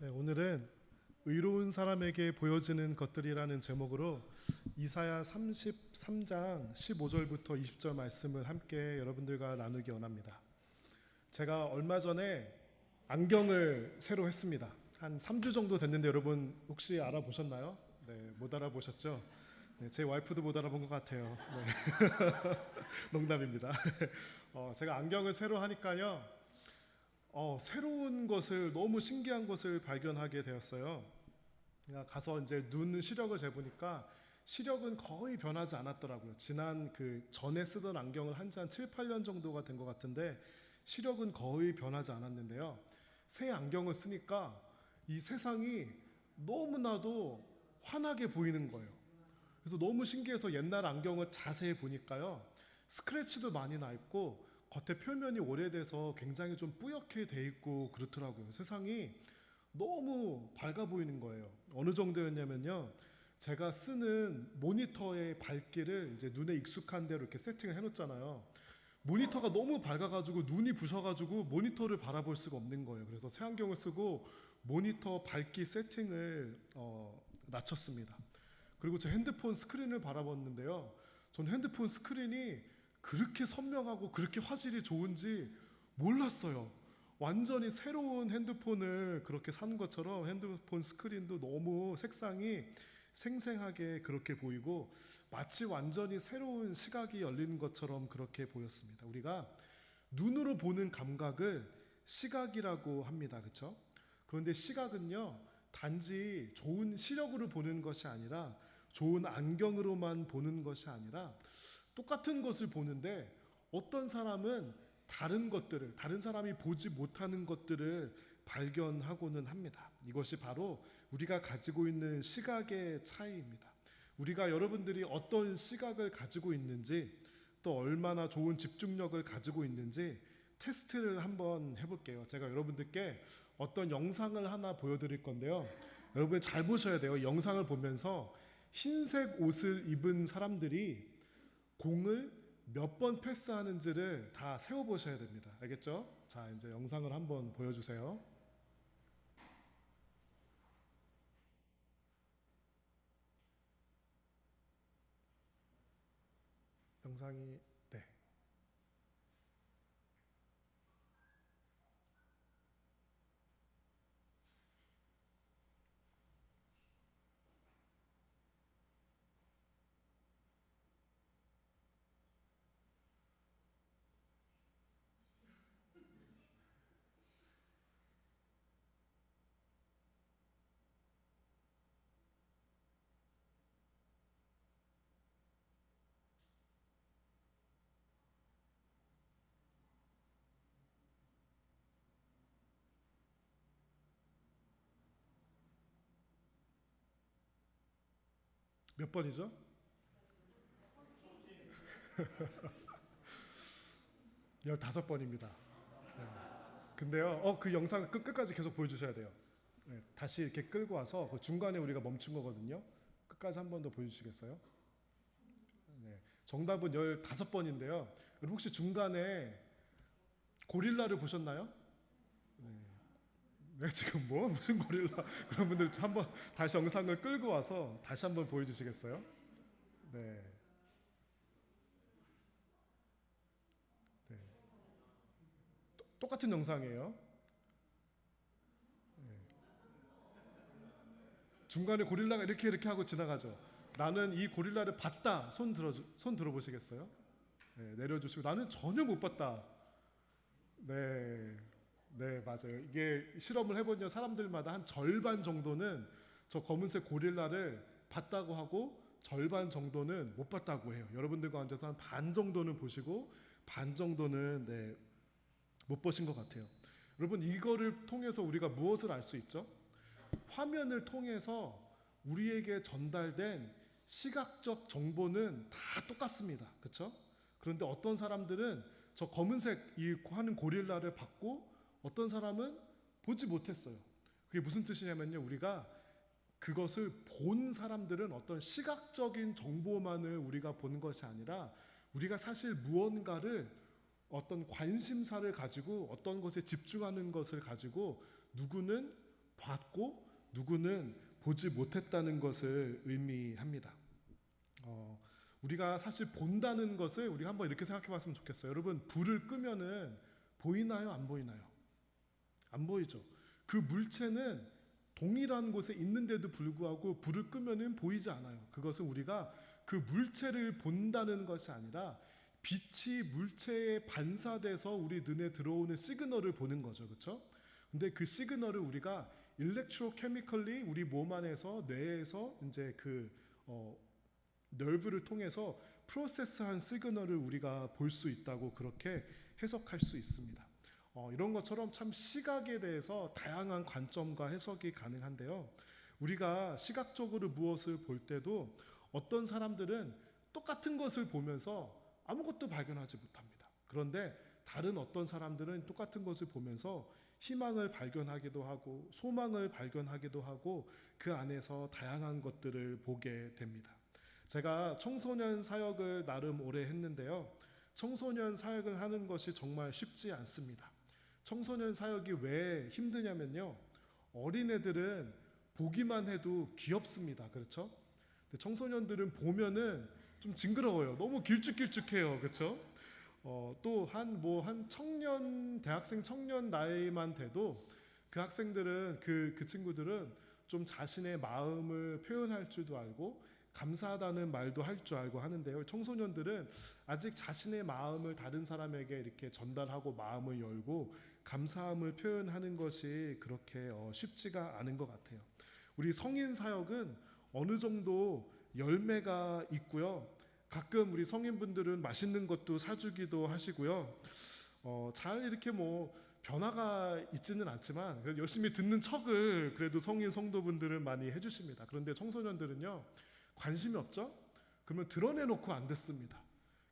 네, 오늘은 의로운 사람에게 보여지는 것들이라는 제목으로 이사야 33장 15절부터 20절 말씀을 함께 여러분들과 나누기 원합니다. 제가 얼마 전에 안경을 새로 했습니다. 한 3주 정도 됐는데 여러분 혹시 알아보셨나요? 네, 못 알아보셨죠? 네, 제 와이프도 못 알아본 것 같아요. 네. 농담입니다. 제가 안경을 새로 하니까요. 새로운 것을 너무 신기한 것을 발견하게 되었어요. 가서 이제 눈 시력을 재보니까 시력은 거의 변하지 않았더라고요. 지난 그 전에 쓰던 안경을 한 지 한 7, 8년 정도가 된 것 같은데 시력은 거의 변하지 않았는데요. 새 안경을 쓰니까 이 세상이 너무나도 환하게 보이는 거예요. 그래서 너무 신기해서 옛날 안경을 자세히 보니까요. 스크래치도 많이 나 있고 겉에 표면이 오래돼서 굉장히 좀 뿌옇게 돼 있고 그렇더라고요. 세상이 너무 밝아 보이는 거예요. 어느 정도였냐면요. 제가 쓰는 모니터의 밝기를 이제 눈에 익숙한 대로 이렇게 세팅을 해놓잖아요. 모니터가 너무 밝아가지고 눈이 부셔가지고 모니터를 바라볼 수가 없는 거예요. 그래서 새 안경을 쓰고 모니터 밝기 세팅을 낮췄습니다. 그리고 제 핸드폰 스크린을 바라봤는데요. 전 핸드폰 스크린이 그렇게 선명하고 그렇게 화질이 좋은지 몰랐어요. 완전히 새로운 핸드폰을 그렇게 산 것처럼 핸드폰 스크린도 너무 색상이 생생하게 그렇게 보이고 마치 완전히 새로운 시각이 열리는 것처럼 그렇게 보였습니다. 우리가 눈으로 보는 감각을 시각이라고 합니다. 그렇죠? 그런데 시각은요, 단지 좋은 시력으로 보는 것이 아니라 좋은 안경으로만 보는 것이 아니라 똑같은 것을 보는데 어떤 사람은 다른 것들을, 다른 사람이 보지 못하는 것들을 발견하고는 합니다. 이것이 바로 우리가 가지고 있는 시각의 차이입니다. 우리가 여러분들이 어떤 시각을 가지고 있는지 또 얼마나 좋은 집중력을 가지고 있는지 테스트를 한번 해볼게요. 제가 여러분들께 어떤 영상을 하나 보여드릴 건데요. 여러분이 잘 보셔야 돼요. 영상을 보면서 흰색 옷을 입은 사람들이 공을 몇 번 패스하는지를 다 세워보셔야 됩니다. 알겠죠? 자, 이제 영상을 한번 보여주세요. 영상이, 네. 몇 번이죠? 15번입니다. 네. 근데요, 그 영상을 끝까지 계속 보여주셔야 돼요. 네, 다시 이렇게 끌고 와서 그 중간에 우리가 멈춘 거거든요. 끝까지 한 번 더 보여주시겠어요? 네, 정답은 15번인데요. 여러분 혹시 중간에 고릴라를 보셨나요? 네, 지금 뭐? 무슨 고릴라? 그런 분들 한번 다시 영상을 끌고 와서 다시 한번 보여주시겠어요? 네, 네. 똑같은 영상이에요. 중간에 고릴라가 이렇게 하고 지나가죠. 나는 이 고릴라를 봤다. 손 들어보시겠어요? 네, 내려주시고 나는 전혀 못 봤다. 네, 네, 맞아요. 이게 실험을 해보면 사람들마다 한 절반 정도는 저 검은색 고릴라를 봤다고 하고 절반 정도는 못 봤다고 해요. 여러분들과 앉아서 한 반 정도는 보시고 반 정도는 네, 못 보신 것 같아요. 여러분 이거를 통해서 우리가 무엇을 알 수 있죠? 화면을 통해서 우리에게 전달된 시각적 정보는 다 똑같습니다. 그렇죠? 그런데 어떤 사람들은 저 검은색 이 하는 고릴라를 봤고 어떤 사람은 보지 못했어요. 그게 무슨 뜻이냐면요. 우리가 그것을 본 사람들은 어떤 시각적인 정보만을 우리가 본 것이 아니라 우리가 사실 무언가를 어떤 관심사를 가지고 어떤 것에 집중하는 것을 가지고 누구는 봤고 누구는 보지 못했다는 것을 의미합니다. 우리가 사실 본다는 것을 우리가 한번 이렇게 생각해 봤으면 좋겠어요. 여러분, 불을 끄면은 보이나요? 안 보이나요? 안 보이죠. 그 물체는 동일한 곳에 있는데도 불구하고 불을 끄면은 보이지 않아요. 그것은 우리가 그 물체를 본다는 것이 아니라 빛이 물체에 반사돼서 우리 눈에 들어오는 시그널을 보는 거죠. 그렇죠? 근데 그 시그널을 우리가 일렉트로케미컬리 우리 몸 안에서 뇌에서 이제 그 nerve를 통해서 프로세스한 시그널을 우리가 볼 수 있다고 그렇게 해석할 수 있습니다. 이런 것처럼 참 시각에 대해서 다양한 관점과 해석이 가능한데요. 우리가 시각적으로 무엇을 볼 때도 어떤 사람들은 똑같은 것을 보면서 아무것도 발견하지 못합니다. 그런데 다른 어떤 사람들은 똑같은 것을 보면서 희망을 발견하기도 하고 소망을 발견하기도 하고 그 안에서 다양한 것들을 보게 됩니다. 제가 청소년 사역을 나름 오래 했는데요. 청소년 사역을 하는 것이 정말 쉽지 않습니다. 청소년 사역이 왜 힘드냐면요. 어린애들은 보기만 해도 귀엽습니다. 그렇죠? 근데 청소년들은 보면은 좀 징그러워요. 너무 길쭉길쭉해요. 그렇죠? 또 한 청년, 대학생 청년 나이만 돼도 그 학생들은 그 친구들은 좀 자신의 마음을 표현할 줄도 알고 감사하다는 말도 할 줄 알고 하는데요. 청소년들은 아직 자신의 마음을 다른 사람에게 이렇게 전달하고 마음을 열고 감사함을 표현하는 것이 그렇게 쉽지가 않은 것 같아요. 우리 성인 사역은 어느 정도 열매가 있고요. 가끔 우리 성인분들은 맛있는 것도 사주기도 하시고요. 잘 이렇게 뭐 변화가 있지는 않지만 열심히 듣는 척을 그래도 성인 성도분들은 많이 해주십니다. 그런데 청소년들은요. 관심이 없죠? 그러면 드러내놓고 안 듣습니다.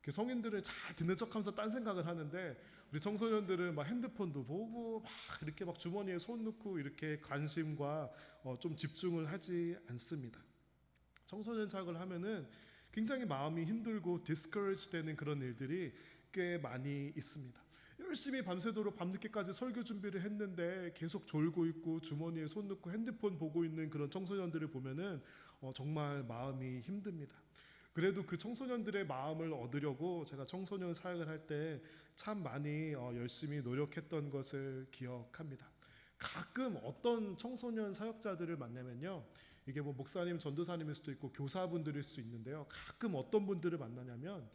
성인들은 잘 듣는 척하면서 딴 생각을 하는데 우리 청소년들은 막 핸드폰도 보고 막 이렇게 막 주머니에 손 넣고 이렇게 관심과 좀 집중을 하지 않습니다. 청소년 사역을 하면은 굉장히 마음이 힘들고 discourage 되는 그런 일들이 꽤 많이 있습니다. 열심히 밤새도록 밤늦게까지 설교 준비를 했는데 계속 졸고 있고 주머니에 손 넣고 핸드폰 보고 있는 그런 청소년들을 보면은 정말 마음이 힘듭니다. 그래도 그 청소년들의 마음을 얻으려고 제가 청소년 사역을 할 때 참 많이 열심히 노력했던 것을 기억합니다. 가끔 어떤 청소년 사역자들을 만나면요. 이게 뭐 목사님, 전도사님일 수도 있고 교사분들일 수 있는데요. 가끔 어떤 분들을 만나냐면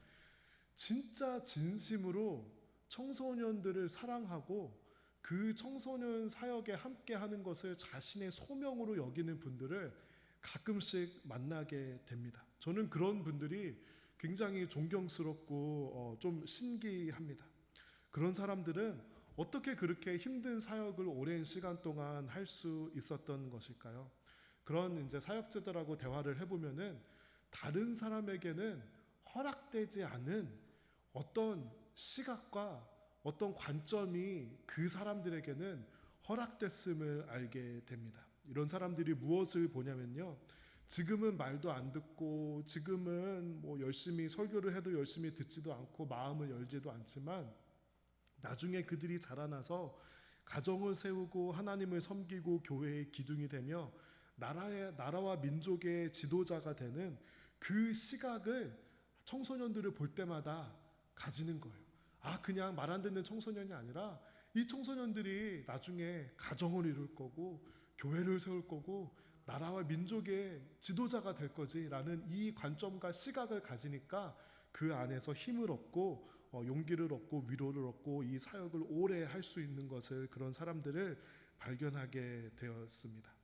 진짜 진심으로 청소년들을 사랑하고 그 청소년 사역에 함께 하는 것을 자신의 소명으로 여기는 분들을 가끔씩 만나게 됩니다. 저는 그런 분들이 굉장히 존경스럽고 좀 신기합니다. 그런 사람들은 어떻게 그렇게 힘든 사역을 오랜 시간 동안 할 수 있었던 것일까요? 그런 이제 사역자들하고 대화를 해보면은 다른 사람에게는 허락되지 않은 어떤 시각과 어떤 관점이 그 사람들에게는 허락됐음을 알게 됩니다. 이런 사람들이 무엇을 보냐면요. 지금은 말도 안 듣고 지금은 뭐 열심히 설교를 해도 열심히 듣지도 않고 마음을 열지도 않지만 나중에 그들이 자라나서 가정을 세우고 하나님을 섬기고 교회의 기둥이 되며 나라와 민족의 지도자가 되는 그 시각을 청소년들을 볼 때마다 가지는 거예요. 그냥 말 안 듣는 청소년이 아니라 이 청소년들이 나중에 가정을 이룰 거고 교회를 세울 거고 나라와 민족의 지도자가 될 거지라는 이 관점과 시각을 가지니까 그 안에서 힘을 얻고 용기를 얻고 위로를 얻고 이 사역을 오래 할 수 있는 것을 그런 사람들을 발견하게 되었습니다.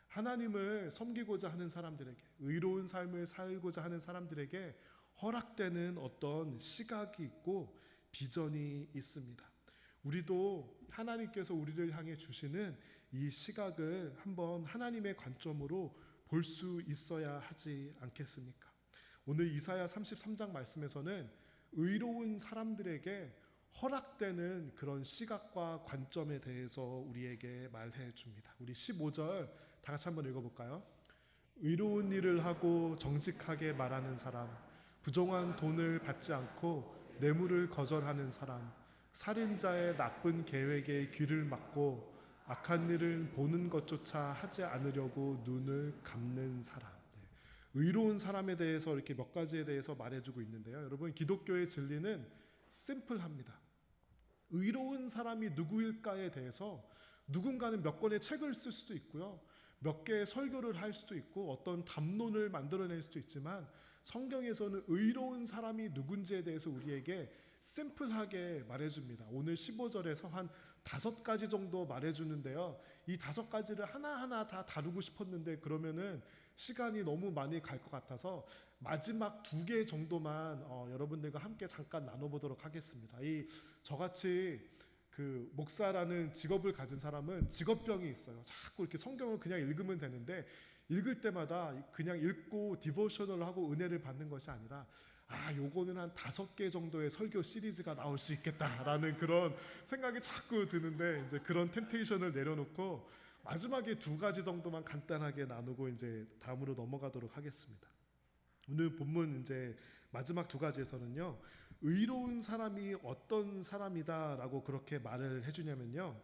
하나님을 섬기고자 하는 사람들에게 의로운 삶을 살고자 하는 사람들에게 허락되는 어떤 시각이 있고 비전이 있습니다. 우리도 하나님께서 우리를 향해 주시는 이 시각을 한번 하나님의 관점으로 볼 수 있어야 하지 않겠습니까? 오늘 이사야 33장 말씀에서는 의로운 사람들에게 허락되는 그런 시각과 관점에 대해서 우리에게 말해 줍니다. 우리 15절 다 같이 한번 읽어볼까요? 의로운 일을 하고 정직하게 말하는 사람, 부정한 돈을 받지 않고 뇌물을 거절하는 사람, 살인자의 나쁜 계획에 귀를 막고 악한 일을 보는 것조차 하지 않으려고 눈을 감는 사람. 의로운 사람에 대해서 이렇게 몇 가지에 대해서 말해주고 있는데요. 여러분, 기독교의 진리는 심플합니다. 의로운 사람이 누구일까에 대해서 누군가는 몇 권의 책을 쓸 수도 있고요, 몇 개의 설교를 할 수도 있고 어떤 담론을 만들어낼 수도 있지만, 성경에서는 의로운 사람이 누군지에 대해서 우리에게 심플하게 말해줍니다. 오늘 15절에서 한 5가지 정도 말해주는데요, 이 5가지를 하나하나 다 다루고 싶었는데 그러면은 시간이 너무 많이 갈 것 같아서 마지막 2개 정도만 여러분들과 함께 잠깐 나눠보도록 하겠습니다. 이 저같이 그 목사라는 직업을 가진 사람은 직업병이 있어요. 자꾸 이렇게 성경을 그냥 읽으면 되는데, 읽을 때마다 그냥 읽고 디보셔널을 하고 은혜를 받는 것이 아니라, 요거는 한 5개 정도의 설교 시리즈가 나올 수 있겠다라는 그런 생각이 자꾸 드는데, 이제 그런 템테이션을 내려놓고 마지막에 2가지 정도만 간단하게 나누고 이제 다음으로 넘어가도록 하겠습니다. 오늘 본문 이제 마지막 2가지에서는요, 의로운 사람이 어떤 사람이다라고 그렇게 말을 해주냐면요,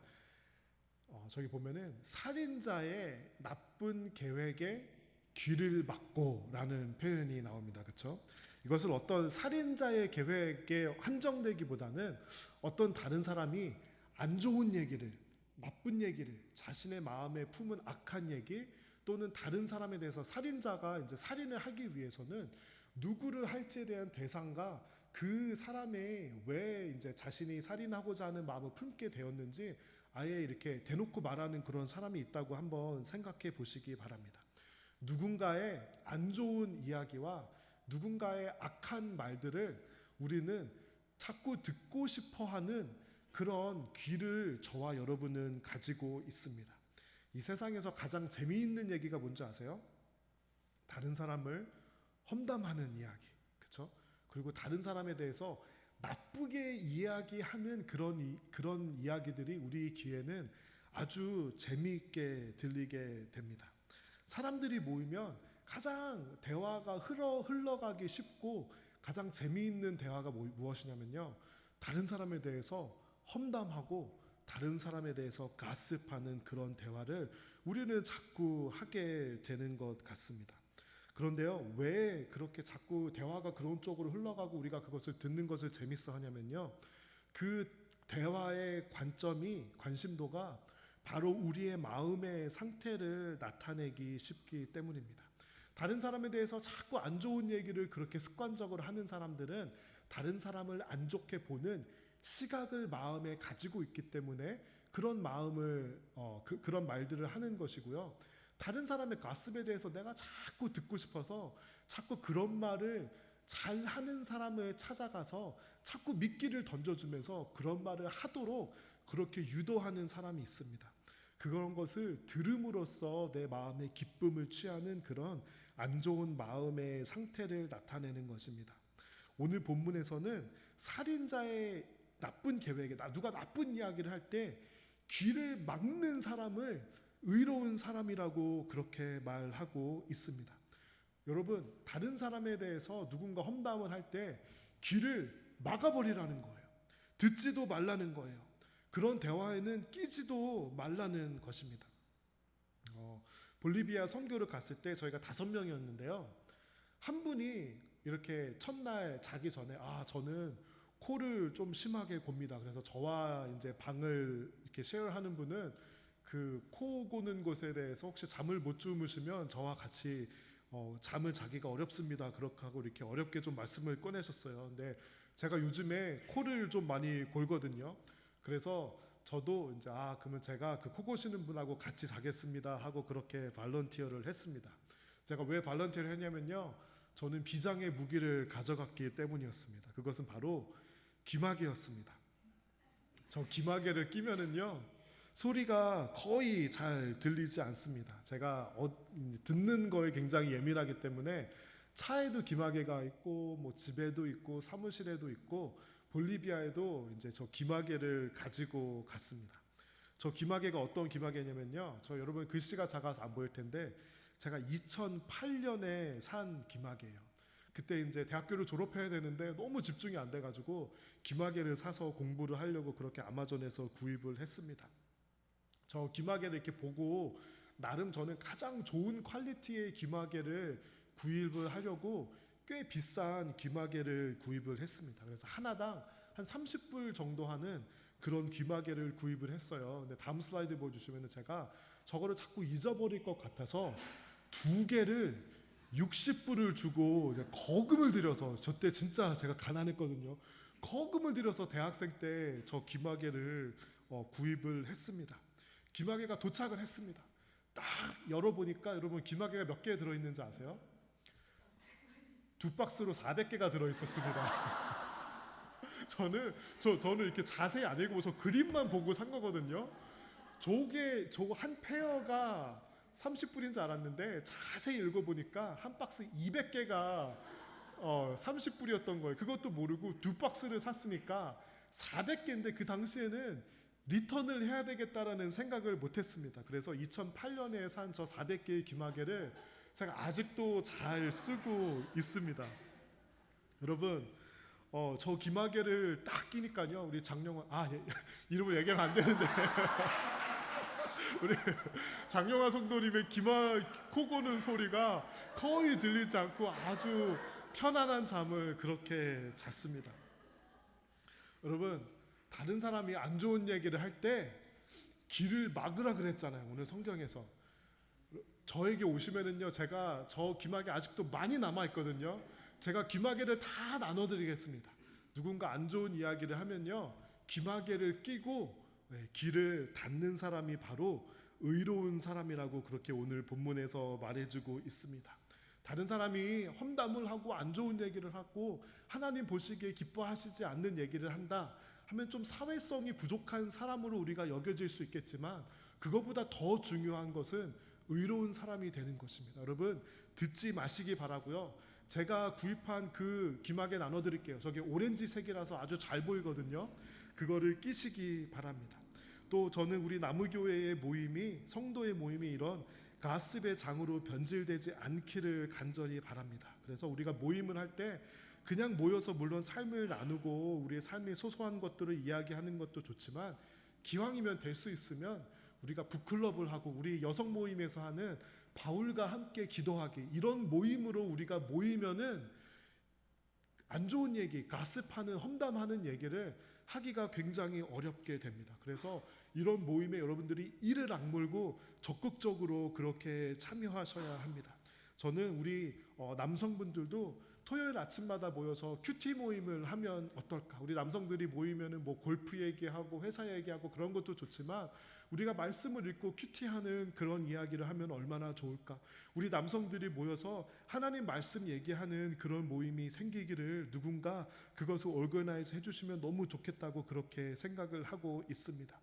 저기 보면은 살인자의 나쁜 계획에 귀를 막고라는 표현이 나옵니다. 그렇죠? 이것을 어떤 살인자의 계획에 한정되기보다는 어떤 다른 사람이 안 좋은 얘기를, 나쁜 얘기를, 자신의 마음에 품은 악한 얘기, 또는 다른 사람에 대해서, 살인자가 이제 살인을 하기 위해서는 누구를 할지에 대한 대상과 그 사람의 왜 이제 자신이 살인하고자 하는 마음을 품게 되었는지 아예 이렇게 대놓고 말하는 그런 사람이 있다고 한번 생각해 보시기 바랍니다. 누군가의 안 좋은 이야기와 누군가의 악한 말들을 우리는 자꾸 듣고 싶어 하는 그런 귀를 저와 여러분은 가지고 있습니다. 이 세상에서 가장 재미있는 얘기가 뭔지 아세요? 다른 사람을 험담하는 이야기, 그렇죠? 그리고 다른 사람에 대해서 나쁘게 이야기하는 그런 이야기들이 우리 귀에는 아주 재미있게 들리게 됩니다. 사람들이 모이면 가장 대화가 흘러가기 쉽고 가장 재미있는 대화가 무엇이냐면요, 다른 사람에 대해서 험담하고 다른 사람에 대해서 가십하는 그런 대화를 우리는 자꾸 하게 되는 것 같습니다. 그런데요, 왜 그렇게 자꾸 대화가 그런 쪽으로 흘러가고 우리가 그것을 듣는 것을 재밌어 하냐면요, 그 대화의 관심도가 바로 우리의 마음의 상태를 나타내기 쉽기 때문입니다. 다른 사람에 대해서 자꾸 안 좋은 얘기를 그렇게 습관적으로 하는 사람들은 다른 사람을 안 좋게 보는 시각을 마음에 가지고 있기 때문에 그런 마음을 그런 말들을 하는 것이고요. 다른 사람의 가십에 대해서 내가 자꾸 듣고 싶어서 자꾸 그런 말을 잘하는 사람을 찾아가서 자꾸 미끼를 던져주면서 그런 말을 하도록 그렇게 유도하는 사람이 있습니다. 그런 것을 들음으로써 내 마음의 기쁨을 취하는 그런 안 좋은 마음의 상태를 나타내는 것입니다. 오늘 본문에서는 살인자의 나쁜 계획에, 누가 나쁜 이야기를 할 때 귀를 막는 사람을 의로운 사람이라고 그렇게 말하고 있습니다. 여러분, 다른 사람에 대해서 누군가 험담을 할 때 귀를 막아버리라는 거예요. 듣지도 말라는 거예요. 그런 대화에는 끼지도 말라는 것입니다. 볼리비아 선교를 갔을 때 저희가 5명이었는데요. 한 분이 이렇게 첫날 자기 전에 저는 코를 좀 심하게 곱니다. 그래서 저와 이제 방을 이렇게 쉐어하는 분은 그 코 고는 것에 대해서 혹시 잠을 못 주무시면 저와 같이 잠을 자기가 어렵습니다. 그렇게 하고 이렇게 어렵게 좀 말씀을 꺼내셨어요. 근데 제가 요즘에 코를 좀 많이 골거든요. 그래서 저도 이제 그러면 제가 그 코 고시는 분하고 같이 자겠습니다 하고 그렇게 발런티어를 했습니다. 제가 왜 발런티어를 했냐면요, 저는 비장의 무기를 가져갔기 때문이었습니다. 그것은 바로 귀마개였습니다. 저 귀마개를 끼면은요, 소리가 거의 잘 들리지 않습니다. 제가 듣는 거에 굉장히 예민하기 때문에 차에도 귀마개가 있고, 뭐 집에도 있고, 사무실에도 있고, 볼리비아에도 이제 저 귀마개를 가지고 갔습니다. 저 귀마개가 어떤 귀마개냐면요, 저 여러분 글씨가 작아서 안 보일 텐데 제가 2008년에 산 귀마개예요. 그때 이제 대학교를 졸업해야 되는데 너무 집중이 안 돼가지고 귀마개를 사서 공부를 하려고 그렇게 아마존에서 구입을 했습니다. 저 귀마개를 이렇게 보고 나름 저는 가장 좋은 퀄리티의 귀마개를 구입을 하려고 꽤 비싼 귀마개를 구입을 했습니다. 그래서 하나당 한 30불 정도 하는 그런 귀마개를 구입을 했어요. 근데 다음 슬라이드 보여주시면 제가 저거를 자꾸 잊어버릴 것 같아서 두 개를 60불을 주고 거금을 들여서, 저때 진짜 제가 가난했거든요. 거금을 들여서 대학생 때 저 귀마개를 구입을 했습니다. 귀마개가 도착을 했습니다. 딱 열어보니까 여러분 귀마개가 몇 개 들어있는지 아세요? 두 박스로 400개가 들어있었습니다. 저는 이렇게 자세히 안 읽어서 그림만 보고 산 거거든요. 저거 한 페어가 30불인 줄 알았는데 자세히 읽어보니까 한 박스 200개가 30불이었던 거예요. 그것도 모르고 두 박스를 샀으니까 400개인데 그 당시에는 리턴을 해야 되겠다라는 생각을 못했습니다. 그래서 2008년에 산 저 400개의 귀마개를 제가 아직도 잘 쓰고 있습니다. 여러분, 저 귀마개를 딱 끼니까요, 우리 장영화, 이름을 얘기하면 안 되는데 우리 장영화 성도님의 코 고는 소리가 거의 들리지 않고 아주 편안한 잠을 그렇게 잤습니다. 여러분, 다른 사람이 안 좋은 얘기를 할 때 귀를 막으라 그랬잖아요. 오늘 성경에서 저에게 오시면은요, 제가 저 귀마개 아직도 많이 남아 있거든요. 제가 귀마개를 다 나눠드리겠습니다. 누군가 안 좋은 이야기를 하면요, 귀마개를 끼고 귀를 닫는 사람이 바로 의로운 사람이라고 그렇게 오늘 본문에서 말해주고 있습니다. 다른 사람이 험담을 하고 안 좋은 얘기를 하고 하나님 보시기에 기뻐하시지 않는 얘기를 한다 하면 좀 사회성이 부족한 사람으로 우리가 여겨질 수 있겠지만, 그것보다 더 중요한 것은 의로운 사람이 되는 것입니다. 여러분, 듣지 마시기 바라고요. 제가 구입한 그 귀마개 나눠드릴게요. 저게 오렌지색이라서 아주 잘 보이거든요. 그거를 끼시기 바랍니다. 또 저는 우리 나무교회의 모임이, 성도의 모임이 이런 가십의 장으로 변질되지 않기를 간절히 바랍니다. 그래서 우리가 모임을 할 때 그냥 모여서 물론 삶을 나누고 우리의 삶의 소소한 것들을 이야기하는 것도 좋지만, 기왕이면 될 수 있으면 우리가 북클럽을 하고 우리 여성 모임에서 하는 바울과 함께 기도하기, 이런 모임으로 우리가 모이면은 안 좋은 얘기, 가십하는, 험담하는 얘기를 하기가 굉장히 어렵게 됩니다. 그래서 이런 모임에 여러분들이 이를 악물고 적극적으로 그렇게 참여하셔야 합니다. 저는 우리 남성분들도 토요일 아침마다 모여서 큐티 모임을 하면 어떨까? 우리 남성들이 모이면은 뭐 골프 얘기하고 회사 얘기하고 그런 것도 좋지만, 우리가 말씀을 읽고 큐티하는 그런 이야기를 하면 얼마나 좋을까? 우리 남성들이 모여서 하나님 말씀 얘기하는 그런 모임이 생기기를 누군가 그것을 오르거나이즈 해주시면 너무 좋겠다고 그렇게 생각을 하고 있습니다.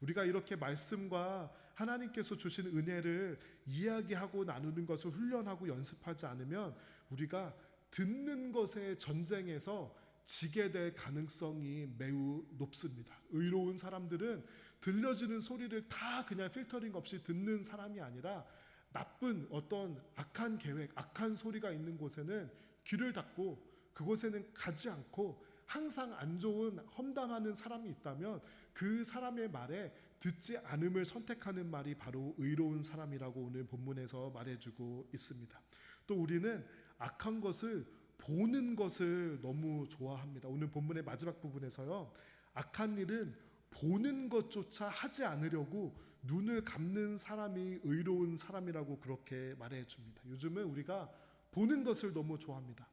우리가 이렇게 말씀과 하나님께서 주신 은혜를 이야기하고 나누는 것을 훈련하고 연습하지 않으면 우리가 듣는 것의 전쟁에서 지게 될 가능성이 매우 높습니다. 의로운 사람들은 들려지는 소리를 다 그냥 필터링 없이 듣는 사람이 아니라, 나쁜 어떤 악한 계획, 악한 소리가 있는 곳에는 귀를 닫고 그곳에는 가지 않고, 항상 안 좋은 험담하는 사람이 있다면 그 사람의 말에 듣지 않음을 선택하는 말이 바로 의로운 사람이라고 오늘 본문에서 말해주고 있습니다. 또 우리는 악한 것을 보는 것을 너무 좋아합니다. 오늘 본문의 마지막 부분에서요, 악한 일은 보는 것조차 하지 않으려고 눈을 감는 사람이 의로운 사람이라고 그렇게 말해줍니다. 요즘은 우리가 보는 것을 너무 좋아합니다.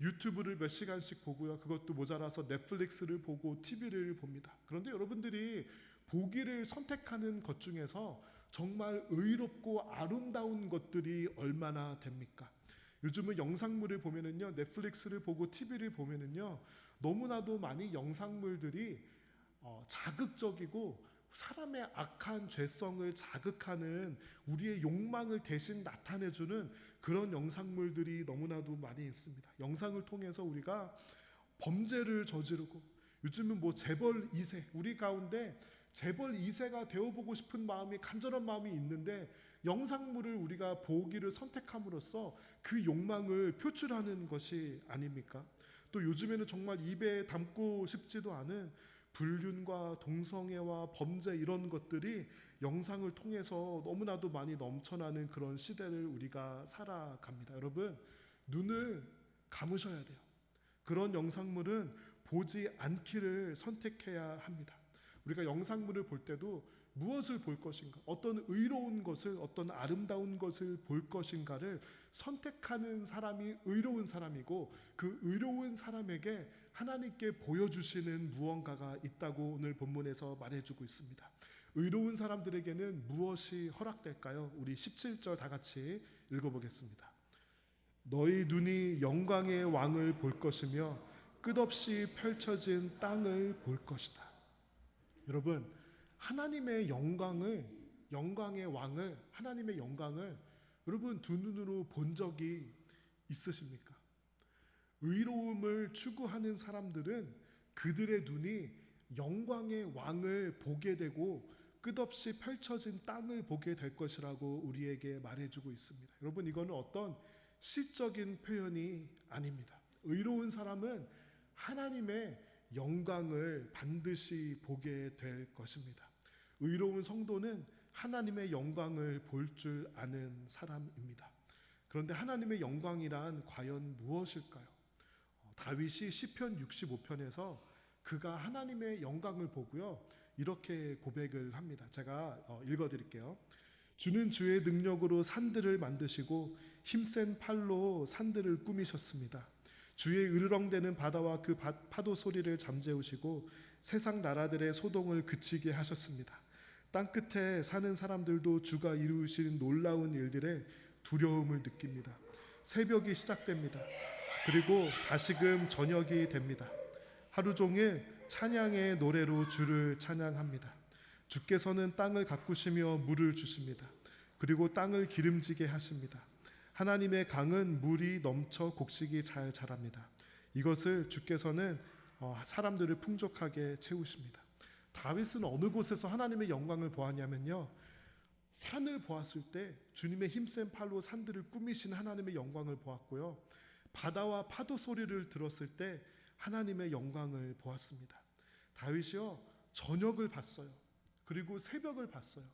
유튜브를 몇 시간씩 보고요, 그것도 모자라서 넷플릭스를 보고 TV를 봅니다. 그런데 여러분들이 보기를 선택하는 것 중에서 정말 의롭고 아름다운 것들이 얼마나 됩니까? 요즘은 영상물을 보면은요, 넷플릭스를 보고 TV를 보면은요, 너무나도 많이 영상물들이 자극적이고 사람의 악한 죄성을 자극하는, 우리의 욕망을 대신 나타내주는 그런 영상물들이 너무나도 많이 있습니다. 영상을 통해서 우리가 범죄를 저지르고, 요즘은 뭐 재벌 2세, 우리 가운데 재벌 2세가 되어보고 싶은 마음이, 간절한 마음이 있는데 영상물을 우리가 보기를 선택함으로써 그 욕망을 표출하는 것이 아닙니까? 또 요즘에는 정말 입에 담고 싶지도 않은 불륜과 동성애와 범죄 이런 것들이 영상을 통해서 너무나도 많이 넘쳐나는 그런 시대를 우리가 살아갑니다. 여러분, 눈을 감으셔야 돼요. 그런 영상물은 보지 않기를 선택해야 합니다. 우리가 영상물을 볼 때도 무엇을 볼 것인가, 어떤 의로운 것을, 어떤 아름다운 것을 볼 것인가를 선택하는 사람이 의로운 사람이고, 그 의로운 사람에게 하나님께 보여주시는 무언가가 있다고 오늘 본문에서 말해주고 있습니다. 의로운 사람들에게는 무엇이 허락될까요? 우리 17절 다 같이 읽어보겠습니다. 너희 눈이 영광의 왕을 볼 것이며 끝없이 펼쳐진 땅을 볼 것이다. 여러분, 하나님의 영광의 왕을, 하나님의 영광을 여러분 두 눈으로 본 적이 있으십니까? 의로움을 추구하는 사람들은 그들의 눈이 영광의 왕을 보게 되고 끝없이 펼쳐진 땅을 보게 될 것이라고 우리에게 말해주고 있습니다. 여러분, 이거는 어떤 시적인 표현이 아닙니다. 의로운 사람은 하나님의 영광을 반드시 보게 될 것입니다. 의로운 성도는 하나님의 영광을 볼 줄 아는 사람입니다. 그런데 하나님의 영광이란 과연 무엇일까요? 다윗이 시편 65편에서 그가 하나님의 영광을 보고요, 이렇게 고백을 합니다. 제가 읽어드릴게요. 주는 주의 능력으로 산들을 만드시고 힘센 팔로 산들을 꾸미셨습니다. 주의 으르렁대는 바다와 그 파도 소리를 잠재우시고 세상 나라들의 소동을 그치게 하셨습니다. 땅끝에 사는 사람들도 주가 이루시는 놀라운 일들에 두려움을 느낍니다. 새벽이 시작됩니다. 그리고 다시금 저녁이 됩니다. 하루 종일 찬양의 노래로 주를 찬양합니다. 주께서는 땅을 가꾸시며 물을 주십니다. 그리고 땅을 기름지게 하십니다. 하나님의 강은 물이 넘쳐 곡식이 잘 자랍니다. 이것을 주께서는 사람들을 풍족하게 채우십니다. 다윗은 어느 곳에서 하나님의 영광을 보았냐면요, 산을 보았을 때 주님의 힘센 팔로 산들을 꾸미신 하나님의 영광을 보았고요, 바다와 파도 소리를 들었을 때 하나님의 영광을 보았습니다. 다윗이요, 저녁을 봤어요. 그리고 새벽을 봤어요.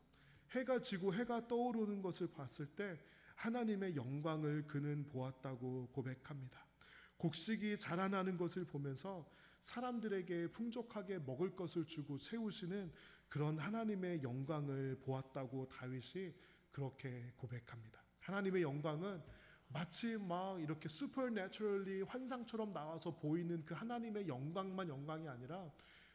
해가 지고 해가 떠오르는 것을 봤을 때 하나님의 영광을 그는 보았다고 고백합니다. 곡식이 자라나는 것을 보면서 사람들에게 풍족하게 먹을 것을 주고 채우시는 그런 하나님의 영광을 보았다고 다윗이 그렇게 고백합니다. 하나님의 영광은 마치 막 이렇게 슈퍼내추럴리 환상처럼 나와서 보이는 그 하나님의 영광만 영광이 아니라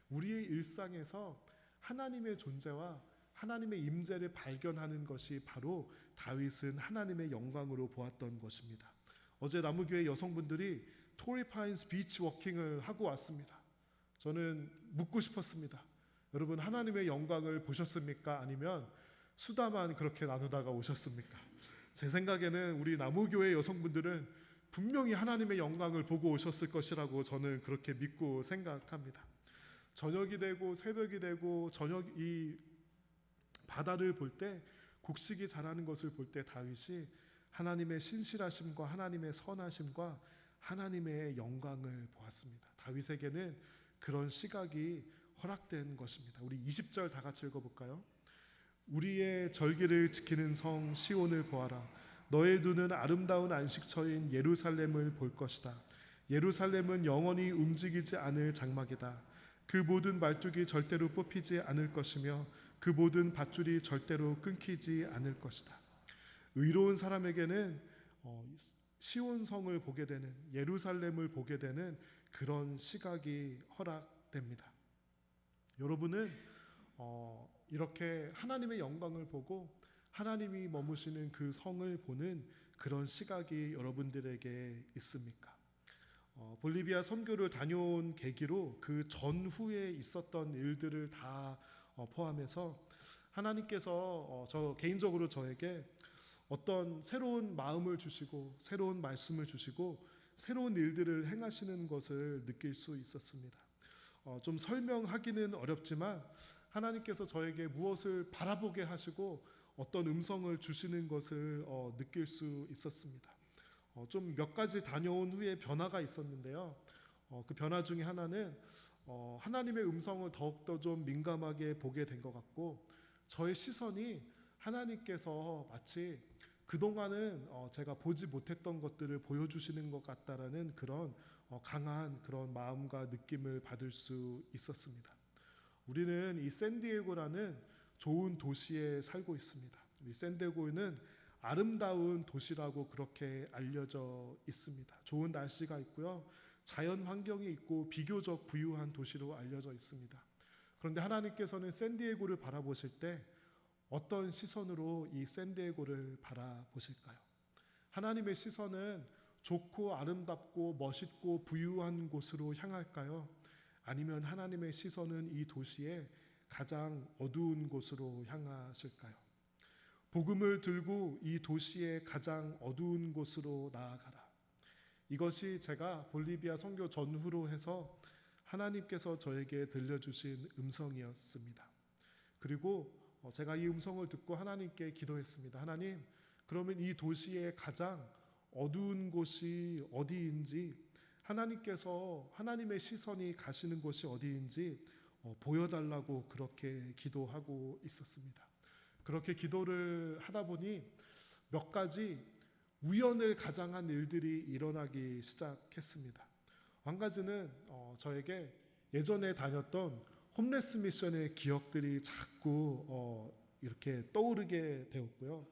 우리의 일상에서 하나님의 존재와 하나님의 임재를 발견하는 것이 바로 다윗은 하나님의 영광으로 보았던 것입니다. 어제 나무교회 여성분들이 토리파인스 비치 워킹을 하고 왔습니다. 저는 묻고 싶었습니다. 여러분, 하나님의 영광을 보셨습니까? 아니면 수다만 그렇게 나누다가 오셨습니까? 제 생각에는 우리 나무교회 여성분들은 분명히 하나님의 영광을 보고 오셨을 것이라고 저는 그렇게 믿고 생각합니다. 저녁이 되고 새벽이 되고 이 바다를 볼 때, 곡식이 자라는 것을 볼 때 다윗이 하나님의 신실하심과 하나님의 선하심과 하나님의 영광을 보았습니다. 다윗에게는 그런 시각이 허락된 것입니다. 우리 20절 다 같이 읽어볼까요? 우리의 절기를 지키는 성 시온을 보아라. 너의 눈은 아름다운 안식처인 예루살렘을 볼 것이다. 예루살렘은 영원히 움직이지 않을 장막이다. 그 모든 말뚝이 절대로 뽑히지 않을 것이며 그 모든 밧줄이 절대로 끊기지 않을 것이다. 의로운 사람에게는 시온성을 보게 되는, 예루살렘을 보게 되는 그런 시각이 허락됩니다. 여러분은 이렇게 하나님의 영광을 보고 하나님이 머무시는 그 성을 보는 그런 시각이 여러분들에게 있습니까? 볼리비아 선교를 다녀온 계기로 그 전후에 있었던 일들을 다 포함해서 하나님께서 저 개인적으로 저에게 어떤 새로운 마음을 주시고 새로운 말씀을 주시고 새로운 일들을 행하시는 것을 느낄 수 있었습니다. 좀 설명하기는 어렵지만 하나님께서 저에게 무엇을 바라보게 하시고 어떤 음성을 주시는 것을 느낄 수 있었습니다. 좀 몇 가지 다녀온 후에 변화가 있었는데요. 그 변화 중에 하나는 하나님의 음성을 더욱더 좀 민감하게 보게 된 것 같고, 저의 시선이 하나님께서 마치 그동안은 제가 보지 못했던 것들을 보여주시는 것 같다라는 그런 강한 그런 마음과 느낌을 받을 수 있었습니다. 우리는 이 샌디에고라는 좋은 도시에 살고 있습니다. 이 샌디에고는 아름다운 도시라고 그렇게 알려져 있습니다. 좋은 날씨가 있고요, 자연 환경이 있고 비교적 부유한 도시로 알려져 있습니다. 그런데 하나님께서는 샌디에고를 바라보실 때 어떤 시선으로 이 샌디에고를 바라보실까요? 하나님의 시선은 좋고 아름답고 멋있고 부유한 곳으로 향할까요? 아니면 하나님의 시선은 이 도시의 가장 어두운 곳으로 향하실까요? 복음을 들고 이 도시의 가장 어두운 곳으로 나아가라. 이것이 제가 볼리비아 선교 전후로 해서 하나님께서 저에게 들려주신 음성이었습니다. 그리고 제가 이 음성을 듣고 하나님께 기도했습니다. 하나님, 그러면 이 도시의 가장 어두운 곳이 어디인지, 하나님께서 하나님의 시선이 가시는 곳이 어디인지 보여달라고 그렇게 기도하고 있었습니다. 그렇게 기도를 하다 보니 몇 가지 우연을 가장한 일들이 일어나기 시작했습니다. 한 가지는 저에게 예전에 다녔던 홈레스 미션의 기억들이 자꾸 이렇게 떠오르게 되었고요.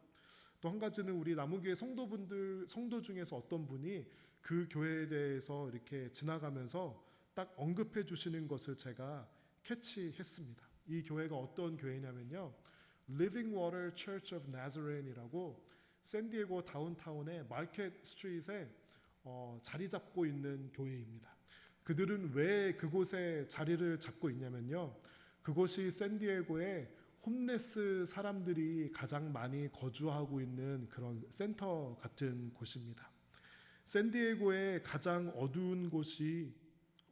또 한 가지는 우리 나무교회 성도 중에서 어떤 분이 그 교회에 대해서 이렇게 지나가면서 딱 언급해 주시는 것을 제가 캐치했습니다. 이 교회가 어떤 교회냐면요, Living Water Church of Nazarene이라고 샌디에고 다운타운의 마켓 스트리트에 자리 잡고 있는 교회입니다. 그들은 왜 그곳에 자리를 잡고 있냐면요, 그곳이 샌디에고의 홈레스 사람들이 가장 많이 거주하고 있는 그런 센터 같은 곳입니다. 샌디에고의 가장 어두운 곳이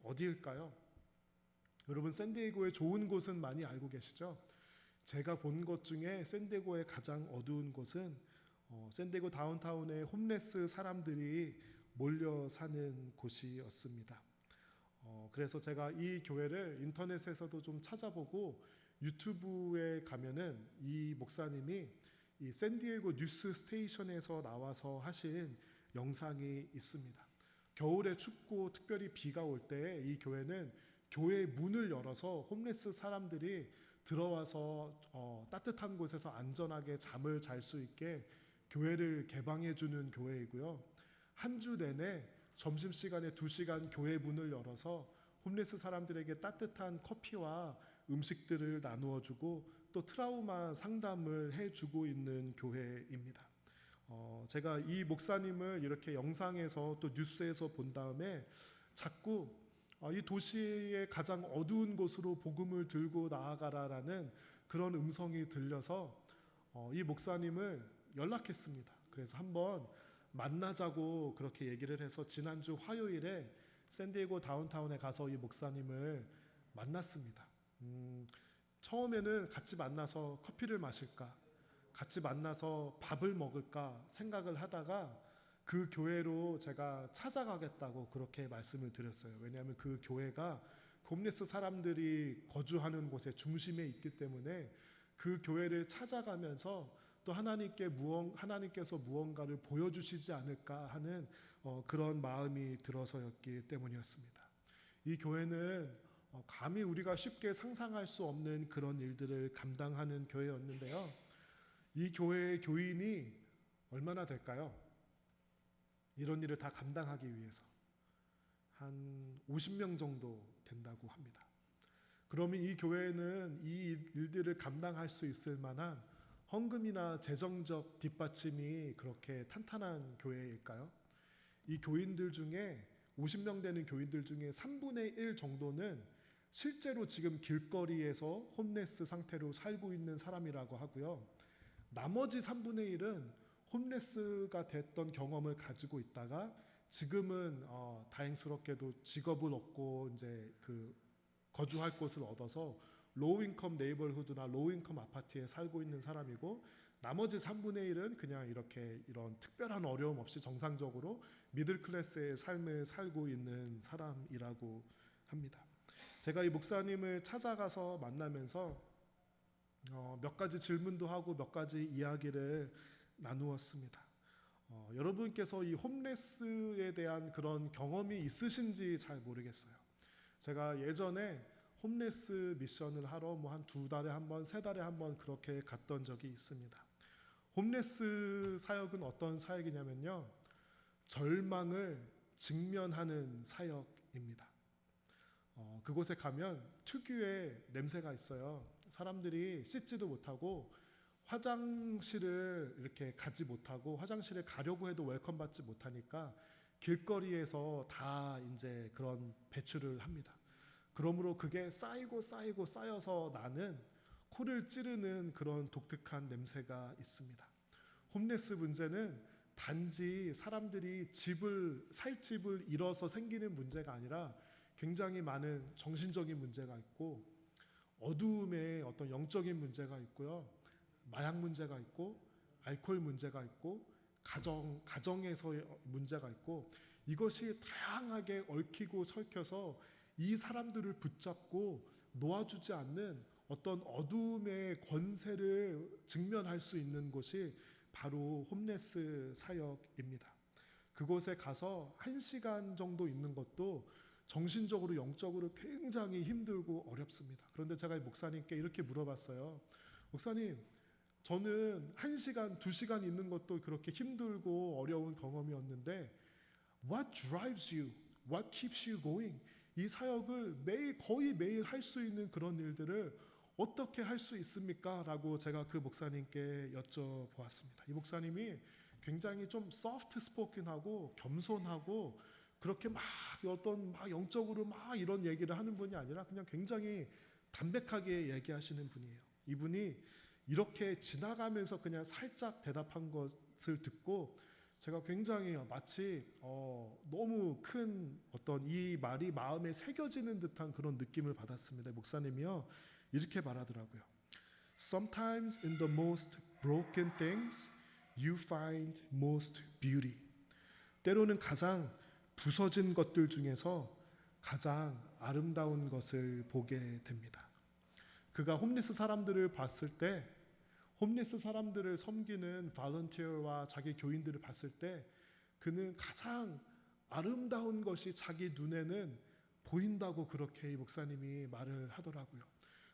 어디일까요? 여러분, 샌디에고의 좋은 곳은 많이 알고 계시죠? 제가 본 것 중에 샌디에고의 가장 어두운 곳은 샌디에고 다운타운의 홈레스 사람들이 몰려 사는 곳이었습니다. 그래서 제가 이 교회를 인터넷에서도 좀 찾아보고 유튜브에 가면은 이 목사님이 이 샌디에고 뉴스 스테이션에서 나와서 하신 영상이 있습니다. 겨울에 춥고 특별히 비가 올 때 이 교회는 교회 문을 열어서 홈레스 사람들이 들어와서 따뜻한 곳에서 안전하게 잠을 잘 수 있게 교회를 개방해 주는 교회이고요. 한 주 내내 점심시간에 2시간 교회 문을 열어서 홈레스 사람들에게 따뜻한 커피와 음식들을 나누어 주고 또 트라우마 상담을 해주고 있는 교회입니다. 제가 이 목사님을 이렇게 영상에서 또 뉴스에서 본 다음에 자꾸 이 도시의 가장 어두운 곳으로 복음을 들고 나아가라라는 그런 음성이 들려서 이 목사님을 연락했습니다. 그래서 한번 만나자고 그렇게 얘기를 해서 지난주 화요일에 샌디에고 다운타운에 가서 이 목사님을 만났습니다. 처음에는 같이 만나서 커피를 마실까, 같이 만나서 밥을 먹을까 생각을 하다가 그 교회로 제가 찾아가겠다고 그렇게 말씀을 드렸어요. 왜냐하면 그 교회가 홈레스 사람들이 거주하는 곳의 중심에 있기 때문에 그 교회를 찾아가면서 또 하나님께서 무언가를 보여주시지 않을까 하는 그런 마음이 들어서였기 때문이었습니다. 이 교회는 감히 우리가 쉽게 상상할 수 없는 그런 일들을 감당하는 교회였는데요. 이 교회의 교인이 얼마나 될까요? 이런 일을 다 감당하기 위해서 한 50명 정도 된다고 합니다. 그러면 이 교회는 이 일들을 감당할 수 있을 만한 헌금이나 재정적 뒷받침이 그렇게 탄탄한 교회일까요? 이 교인들 중에 50명 되는 교인들 중에 3분의 1 정도는 실제로 지금 길거리에서 홈레스 상태로 살고 있는 사람이라고 하고요. 나머지 3분의 1은 홈레스가 됐던 경험을 가지고 있다가 지금은 다행스럽게도 직업을 얻고 이제 그 거주할 곳을 얻어서 로우 인컴 네이버후드나 로우 인컴 아파트에 살고 있는 사람이고, 나머지 3분의 1은 그냥 이렇게 이런 특별한 어려움 없이 정상적으로 미들 클래스의 삶을 살고 있는 사람이라고 합니다. 제가 이 목사님을 찾아가서 만나면서 몇 가지 질문도 하고 몇 가지 이야기를 나누었습니다. 여러분께서 이 홈레스에 대한 그런 경험이 있으신지 잘 모르겠어요. 제가 예전에 홈레스 미션을 하러 뭐 한 2달에 한 번, 3달에 한 번 그렇게 갔던 적이 있습니다. 홈레스 사역은 어떤 사역이냐면요, 절망을 직면하는 사역입니다. 그곳에 가면 특유의 냄새가 있어요. 사람들이 씻지도 못하고 화장실을 이렇게 가지 못하고 화장실에 가려고 해도 웰컴 받지 못하니까 길거리에서 다 이제 그런 배출을 합니다. 그러므로 그게 쌓여서 나는 코를 찌르는 그런 독특한 냄새가 있습니다. 홈레스 문제는 단지 사람들이 살 집을 잃어서 생기는 문제가 아니라 굉장히 많은 정신적인 문제가 있고 어두움의 어떤 영적인 문제가 있고요. 마약 문제가 있고 알코올 문제가 있고 가정에서의 문제가 있고 이것이 다양하게 얽히고 설켜서 이 사람들을 붙잡고 놓아주지 않는 어떤 어두움의 권세를 직면할 수 있는 곳이 바로 홈레스 사역입니다. 그곳에 가서 1시간 정도 있는 것도 정신적으로 영적으로 굉장히 힘들고 어렵습니다. 그런데 제가 목사님께 이렇게 물어봤어요. 목사님, 저는 1시간, 2시간 있는 것도 그렇게 힘들고 어려운 경험이었는데 What drives you? What keeps you going? 이 사역을 거의 매일 할 수 있는 그런 일들을 어떻게 할 수 있습니까? 라고 제가 그 목사님께 여쭤보았습니다. 이 목사님이 굉장히 좀 soft spoken하고 겸손하고 그렇게 막 영적으로 막 이런 얘기를 하는 분이 아니라 그냥 굉장히 담백하게 얘기하시는 분이에요. 이분이 이렇게 지나가면서 그냥 살짝 대답한 것을 듣고 제가 굉장히 마치 너무 큰 어떤 이 말이 마음에 새겨지는 듯한 그런 느낌을 받았습니다. 목사님이요 이렇게 말하더라고요. Sometimes in the most broken things you find most beauty. 때로는 가장 부서진 것들 중에서 가장 아름다운 것을 보게 됩니다. 그가 홈리스 사람들을 봤을 때 홈리스 사람들을 섬기는 발런티어와 자기 교인들을 봤을 때 그는 가장 아름다운 것이 자기 눈에는 보인다고 그렇게 이 목사님이 말을 하더라고요.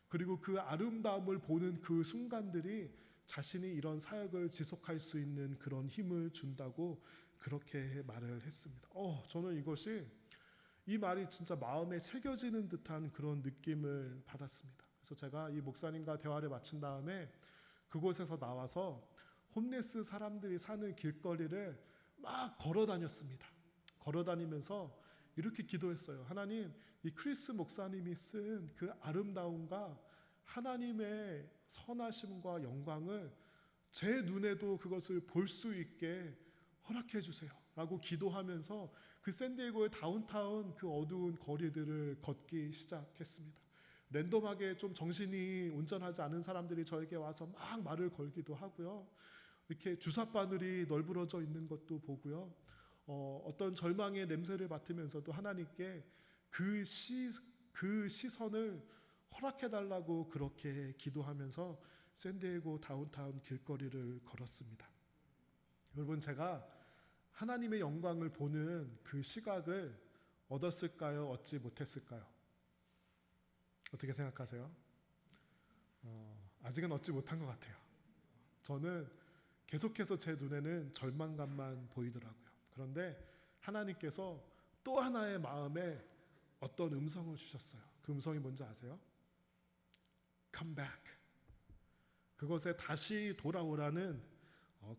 그리고 그 아름다움을 보는 그 순간들이 자신이 이런 사역을 지속할 수 있는 그런 힘을 준다고 그렇게 말을 했습니다. 저는 이 말이 진짜 마음에 새겨지는 듯한 그런 느낌을 받았습니다. 그래서 제가 이 목사님과 대화를 마친 다음에 그곳에서 나와서 홈레스 사람들이 사는 길거리를 막 걸어 다녔습니다. 걸어 다니면서 이렇게 기도했어요. 하나님, 이 크리스 목사님이 쓴 그 아름다움과 하나님의 선하심과 영광을 제 눈에도 그것을 볼 수 있게 허락해 주세요 라고 기도하면서 그 샌디에고의 다운타운 그 어두운 거리들을 걷기 시작했습니다. 랜덤하게 좀 정신이 온전하지 않은 사람들이 저에게 와서 막 말을 걸기도 하고요. 이렇게 주삿바늘이 널브러져 있는 것도 보고요. 어떤 절망의 냄새를 맡으면서도 하나님께 그 시선을 허락해달라고 그렇게 기도하면서 샌디에고 다운타운 길거리를 걸었습니다. 여러분, 제가 하나님의 영광을 보는 그 시각을 얻었을까요? 얻지 못했을까요? 어떻게 생각하세요? 아직은 얻지 못한 것 같아요. 저는 계속해서 제 눈에는 절망감만 보이더라고요. 그런데 하나님께서 또 하나의 마음에 어떤 음성을 주셨어요. 그 음성이 뭔지 아세요? Come back. 그것에 다시 돌아오라는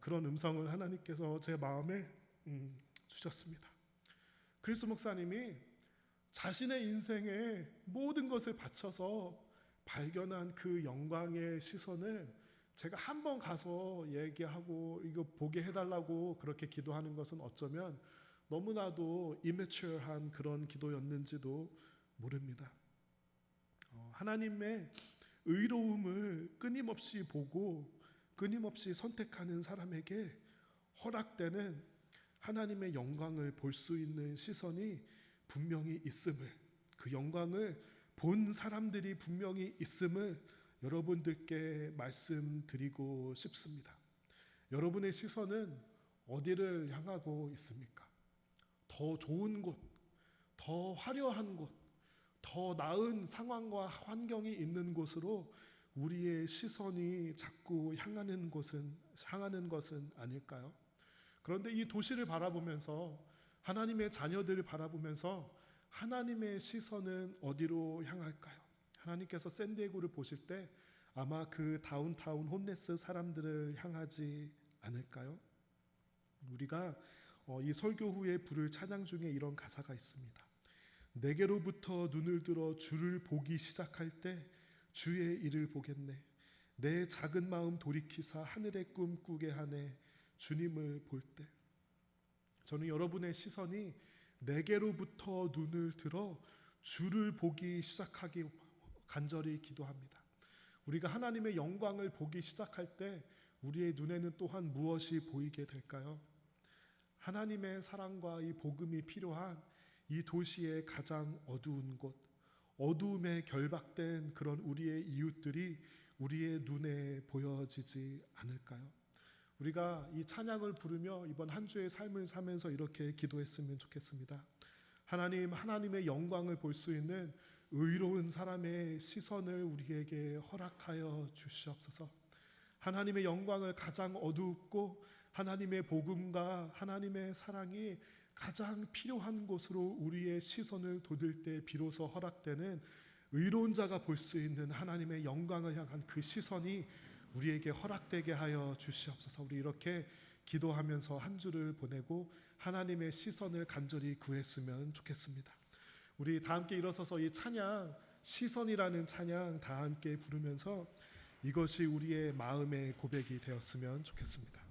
그런 음성을 하나님께서 제 마음에 주셨습니다. 크리스 목사님이 자신의 인생에 모든 것을 바쳐서 발견한 그 영광의 시선을 제가 한번 가서 얘기하고 이거 보게 해달라고 그렇게 기도하는 것은 어쩌면 너무나도 immature한 그런 기도였는지도 모릅니다. 하나님의 의로움을 끊임없이 보고 끊임없이 선택하는 사람에게 허락되는 하나님의 영광을 볼 수 있는 시선이 분명히 있음을, 그 영광을 본 사람들이 분명히 있음을 여러분들께 말씀드리고 싶습니다. 여러분의 시선은 어디를 향하고 있습니까? 더 좋은 곳, 더 화려한 곳, 더 나은 상황과 환경이 있는 곳으로 우리의 시선이 자꾸 향하는 것은 아닐까요? 그런데 이 도시를 바라보면서, 하나님의 자녀들을 바라보면서 하나님의 시선은 어디로 향할까요? 하나님께서 샌디에고를 보실 때 아마 그 다운타운 홈레스 사람들을 향하지 않을까요? 우리가 이 설교 후에 부를 찬양 중에 이런 가사가 있습니다. 내게로부터 눈을 들어 주를 보기 시작할 때 주의 일을 보겠네. 내 작은 마음 돌이키사 하늘의 꿈 꾸게 하네. 주님을 볼 때. 저는 여러분의 시선이 내게로부터 눈을 들어 주를 보기 시작하기 간절히 기도합니다. 우리가 하나님의 영광을 보기 시작할 때 우리의 눈에는 또한 무엇이 보이게 될까요? 하나님의 사랑과 이 복음이 필요한 이 도시의 가장 어두운 곳, 어두움에 결박된 그런 우리의 이웃들이 우리의 눈에 보여지지 않을까요? 우리가 이 찬양을 부르며 이번 한 주의 삶을 사면서 이렇게 기도했으면 좋겠습니다. 하나님, 하나님의 영광을 볼 수 있는 의로운 사람의 시선을 우리에게 허락하여 주시옵소서. 하나님의 영광을 가장 어둡고 하나님의 복음과 하나님의 사랑이 가장 필요한 곳으로 우리의 시선을 돋을 때 비로소 허락되는 의로운 자가 볼 수 있는 하나님의 영광을 향한 그 시선이 우리에게 허락되게 하여 주시옵소서. 우리 이렇게 기도하면서 한 주를 보내고 하나님의 시선을 간절히 구했으면 좋겠습니다. 우리 다 함께 일어서서 이 찬양, 시선이라는 찬양 다 함께 부르면서 이것이 우리의 마음의 고백이 되었으면 좋겠습니다.